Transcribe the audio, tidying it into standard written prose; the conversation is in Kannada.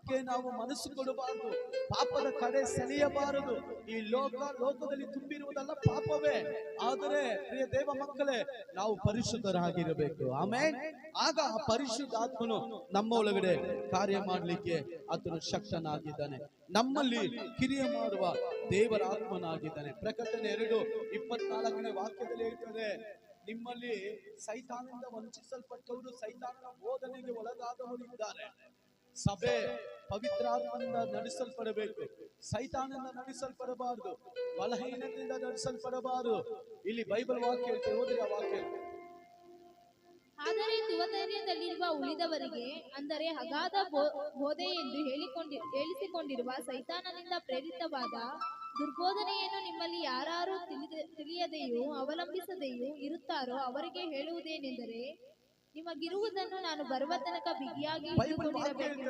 ಪಾಪಕ್ಕೆ ನಾವು ಮನಸ್ಸು ಕೊಡಬಾರದು, ಪಾಪದ ಕಡೆ ಸೆಳೆಯಬಾರದು. ಈ ಲೋಕದಲ್ಲಿ ತುಂಬಿರುವುದಲ್ಲ ಪಾಪವೇ. ಆದರೆ ಪ್ರಿಯ ದೇವ ಮಕ್ಕಳೇ, ನಾವು ಪರಿಶುದ್ಧರಾಗಿರಬೇಕು. ಆಮೇಲೆ ಆಗ ಆ ಪರಿಶುದ್ಧಾತ್ಮನು ನಮ್ಮ ಒಳಗಡೆ ಕಾರ್ಯ ಮಾಡಲಿಕ್ಕೆ ಆತನು ಶಕ್ತನಾಗಿದ್ದಾನೆ. ನಮ್ಮಲ್ಲಿ ಕ್ರಿಯೆ ಮಾಡುವ ದೇವರ ಆತ್ಮನಾಗಿದ್ದಾನೆ. ಪ್ರಕಟಣೆ 2:24 ವಾಕ್ಯದಲ್ಲಿ ಹೇಳ್ತದೆ, ನಿಮ್ಮಲ್ಲಿ ಸೈತಾನದಿಂದ ವಂಚಿಸಲ್ಪಟ್ಟವರು, ಸೈತಾನನ ಬೋಧನೆಗೆ ಒಳಗಾದವರು ಇದ್ದಾರೆ. ಸಭೆ ಪವಿತ್ರಾತ್ಮದಿಂದ ನಡೆಸಲ್ಪಡಬೇಕು, ಸೈತಾನದಿಂದ ನಡೆಸಲ್ಪಡಬಾರದು, ಬಲಹೀನತೆಯಿಂದ ನಡೆಸಲ್ಪಡಬಾರದು. ಇಲ್ಲಿ ಬೈಬಲ್ ವಾಕ್ಯ ಹೇಳ್ತೇವೆ, ಓದಿರಿ ಆ ವಾಕ್ಯ. ಆದರೆ ತುವತೈರ್ಯದಲ್ಲಿರುವ ಉಳಿದವರಿಗೆ, ಅಂದರೆ ಅಗಾಧ ಬೋಧೆ ಎಂದು ಹೇಳಿಸಿಕೊಂಡಿರುವ ಸೈತಾನನಿಂದ ಪ್ರೇರಿತವಾದ ದುರ್ಬೋಧನೆಯನ್ನು ನಿಮ್ಮಲ್ಲಿ ಯಾರು ತಿಳಿಯದೆಯೂ ಅವಲಂಬಿಸದೆಯೂ ಇರುತ್ತಾರೋ ಅವರಿಗೆ ಹೇಳುವುದೇನೆಂದರೆ, ನಿಮಗಿರುವುದನ್ನು ನಾನು ಬರುವ ತನಕ ಬಿಗಿಯಾಗಿ ಹಿಡಿದುಕೊಂಡಿರಬೇಕು.